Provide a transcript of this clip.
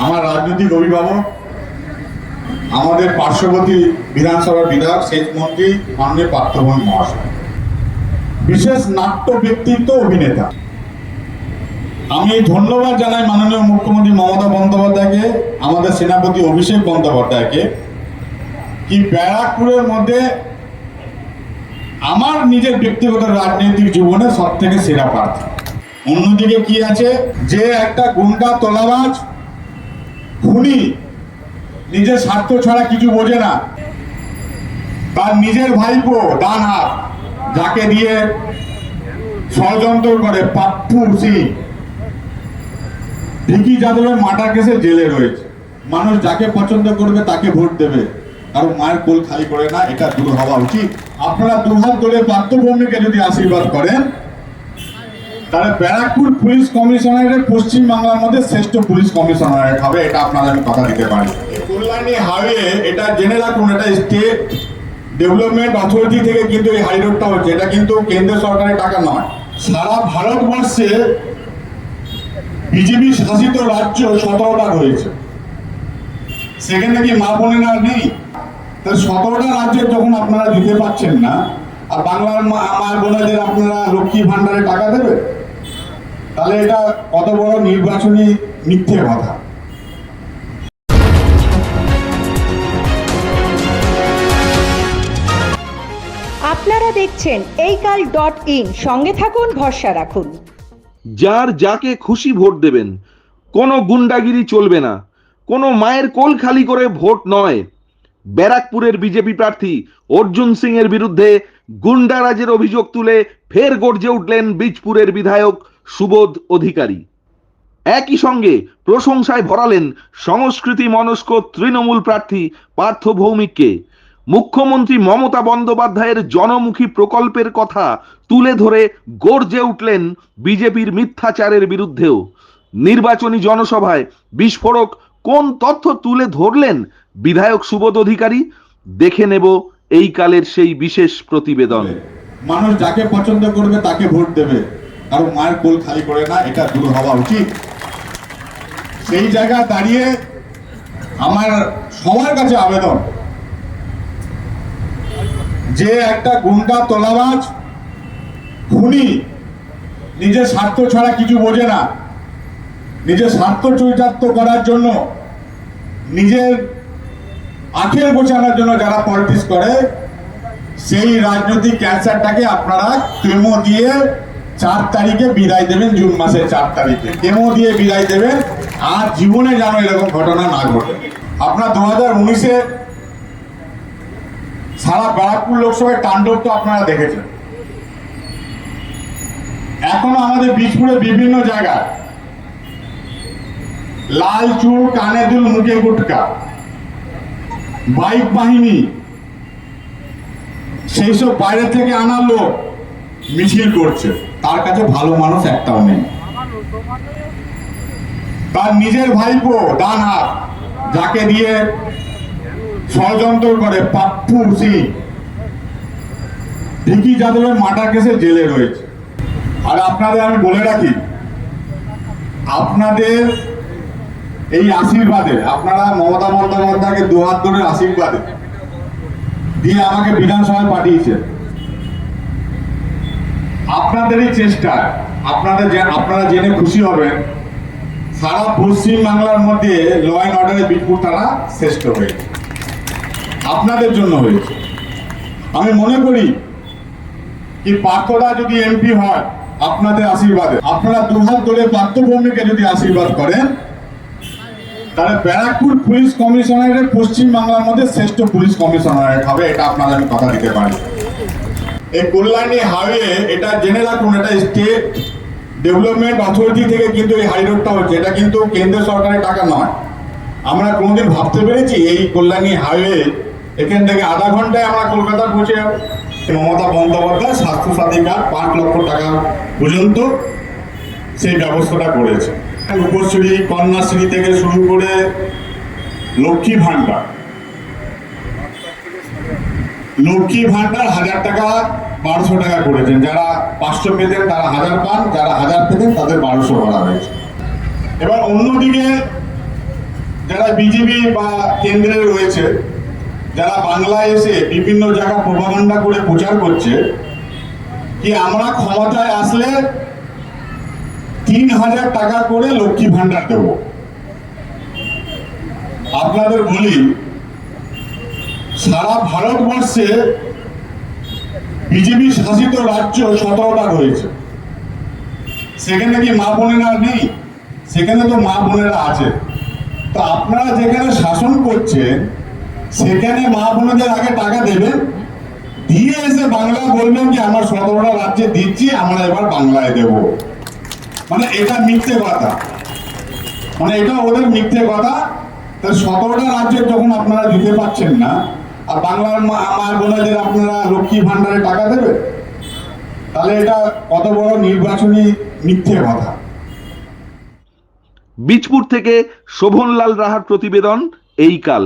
আমার রাজনৈতিক অভিভাবক, আমাদের পার্শ্ববর্তী বিধানসভার বিধায়ক সেচ মন্ত্রী মাননীয় পার্থভূমি মহাশয়, বিশেষ নাট্য ব্যক্তিত্ব অভিনেতা। আমি ধন্যবাদ জানাই মাননীয় মুখ্যমন্ত্রী মমতা বন্দ্যোপাধ্যায়কে, আমাদের সেনাপতি অভিষেক বন্দ্যোপাধ্যায়কে, কি ব্যারাকপুরের মধ্যে আমার নিজের ব্যক্তিগত রাজনৈতিক জীবনে সব থেকে সেরা প্রার্থী। অন্যদিকে কি আছে, যে একটা গুন্ডা তোলাবাজ খুনি, নিজের স্বার্থ ছাড়া কিছু বোঝে না, তার নিজের ভাইপো ডান হাত, যাকে দিয়ে ষড়যন্ত্র করে পাপ্পু সিং, ভিকি যাদবের মার্ডার কেসে জেলে রয়েছে। মানুষ যাকে পছন্দ করবে তাকে ভোট দেবে, কারণ মায়ের কোল খালি করে না, এটা দূর হওয়া উচিত। আপনারা দুহাত ধরে পার্থভূমিকে যদি আশীর্বাদ করেন, তাহলে ব্যারাকপুর পুলিশ কমিশনারের পশ্চিম বাংলার মধ্যে শ্রেষ্ঠ পুলিশ কমিশনারেট হবে, এটা আপনারা আমি কথা দিতে পারি। কল্যাণী হাইওয়ে, এটা জেনে রাখুন, এটা স্টেট ডেভেলপমেন্ট অথরিটি থেকে কিন্তু এই হাই রোডটা হচ্ছে, এটা কিন্তু কেন্দ্র সরকারের টাকা নয়। সারা ভারতবর্ষে বিজেপি শাসিত রাজ্য 17টা রয়েছে, সেখানে কি মা বোনেরা নেই? তাহলে 17টা রাজ্যের যখন আপনারা দিতে পারছেন না, আর বাংলার মা বোনেদের আপনারা লক্ষ্মী ভান্ডারে টাকা দেবে, তাহলে এটা কত বড় নির্বাচনী মিথ্যে কথা। আপনারা দেখছেন এইকাল.in, সঙ্গে থাকুন, ভরসা রাখুন। যার যাকে খুশি ভোট দেবেন, কোনো গুন্ডাগিরি চলবে না, কোনো মায়ের কোল খালি করে ভোট নয়। ব্যারাকপুরের বিজেপি প্রার্থী অর্জুন সিং এর বিরুদ্ধে গুন্ডারাজের অভিযোগ তুলে ফের গর্জে উঠলেন বীজপুরের বিধায়ক সুবোধ অধিকারী। একই সঙ্গে প্রশংসায় ভরালেন সংস্কৃতি মনস্ক তৃণমূল প্রার্থী পার্থ ভৌমিককে। মুখ্যমন্ত্রী মমতা বন্দ্যোপাধ্যায়ের জনমুখী প্রকল্পের কথা তুলে ধরে গর্জে উঠলেন বিজেপির মিথ্যাচারের বিরুদ্ধেও। নির্বাচনী জনসভায় বিস্ফোরক কোন তথ্য তুলে ধরলেন বিধায়ক সুবোধ অধিকারী, দেখে নেব এই কালের সেই বিশেষ প্রতিবেদন। মানুষ যাকে পছন্দ করবে তাকে ভোট দেবে, কারণ মায়ের কোল খালি করে না, এটা দূর হওয়া উচিত। সেই জায়গায় দাঁড়িয়ে আমার সবার কাছে আবেদন, যে একটা গুন্ডা তোলাবাজ খুনি, নিজের স্বার্থ ছাড়া কিছু বোঝে না, নিজের স্বার্থ চরিতার্থ করার জন্য, নিজের আখের গোছানোর জন্য যারা পলিটিক্স করে, সেই রাজনৈতিক ক্যান্সারটাকে আপনারা কেমো দিয়ে 4 তারিখে বিদায় দেবেন, জুন মাসের 4 তারিখে কেমো দিয়ে বিদায় দেবেন। আর জীবনে যেন এরকম ঘটনা না ঘটে। আপনার 2019-এ সারা ব্যারাকপুর লোকসভায় তাণ্ডব তো আপনারা দেখেছেন। এখনো আমাদের বীজপুরের বিভিন্ন জায়গায় লাল চুল, কানে দুল, মুখে গুটকা, বাইক বাহিনী, সেই সব বাইরে থেকে আনা লোক মিছিল করছে, তার কাছে ভালো মানুষ একটাও নেই। তার নিজের ভাইপো ডান হাত, যাকে দিয়ে ষড়যন্ত্র করে পাপ্পু সিং, ভিকি যাদবের মার্ডার কেসে জেলে রয়েছে। আর আপনাদের আমি বলে রাখি, আপনাদের এই আশীর্বাদে, আপনারা মমতা বন্দ্যোপাধ্যায়কে দুহাত ধরে আশীর্বাদে দিয়ে আমাকে বিধানসভায় পাঠিয়েছেন। আপনাদেরই চেষ্টায় আপনারা জেনে খুশি হবেন, সারা পশ্চিম বাংলার মধ্যে ল অ্যান্ড অর্ডারে বীজপুর থানা শ্রেষ্ঠ হয়েছে, আপনাদের জন্য হয়েছে। আমি মনে করি কি পার্থদা যদি এমপি হয় আপনাদের আশীর্বাদে, আপনারা দুহাত ধরে পার্থভূমিকে যদি আশীর্বাদ করেন, তাহলে ব্যারাকপুর পুলিশ কমিশনারের পশ্চিম বাংলার মধ্যে শ্রেষ্ঠ পুলিশ কমিশনারেট হবে, এটা আপনারা আমি কথা দিতে পারি। এই কল্যাণী হাইওয়ে, এটা জেনে রাখুন, এটা স্টেট ডেভেলপমেন্ট অথরিটি থেকে কিন্তু এই হাই রোডটা হচ্ছে, এটা কিন্তু কেন্দ্র সরকারের টাকা নয়। আমরা কোনোদিন ভাবতে পেরেছি এই কল্যাণী হাইওয়ে এখান থেকে আধা ঘন্টায় আমরা কলকাতা পৌঁছে যাব? মমতা বন্দ্যোপাধ্যায় স্বাস্থ্যসাথী কার্ড 5 লক্ষ টাকা পর্যন্ত সেই ব্যবস্থাটা করেছে। রূপশ্রী, কন্যাশ্রী থেকে শুরু করে লক্ষ্মী ভান্ডার 1000 টাকা 1200 টাকা করেছেন। যারা 500 পেতেন তারা 1000 পান, যারা 1000 পেতেন তাদের 1200 করা হয়েছে। এবার অন্যদিকে যারা বিজেপি বা কেন্দ্রে রয়েছে, যারা বাংলায় এসে বিভিন্ন জায়গা প্রপাগান্ডা করে প্রচার করছে কি আমরা ক্ষমতায় আসলে 3,000 টাকা করে লক্ষ্মী ভান্ডার দেব। আপনাদের বলি, সারা ভারতবর্ষে বিজেপি শাসিত রাজ্য 17টা রয়েছে। সেখানে কি মা বোনেরা নেই? সেখানে তো মা বোনেরা আছে। তো আপনারা যেখানে শাসন করছেন সেখানে মা বোনদের আগে টাকা দেবেন, দিয়ে এসে বাংলা বলবেন যে আমার 17টা রাজ্যে দিচ্ছি, আমরা এবার বাংলায় দেব। মানে এটা মিথ্যে কথা, মানে এটা ওদের মিথ্যে কথা। তো 17টা রাজ্যের যখন আপনারা দিতে পারছেন না, আর বাংলার মা বোনেদের আপনারা লক্ষ্মী ভান্ডারে টাকা দেবে, তাহলে এটা কত বড় নির্বাচনী মিথ্যে কথা। বীজপুর থেকে শোভনলাল রাহার প্রতিবেদন এই কাল।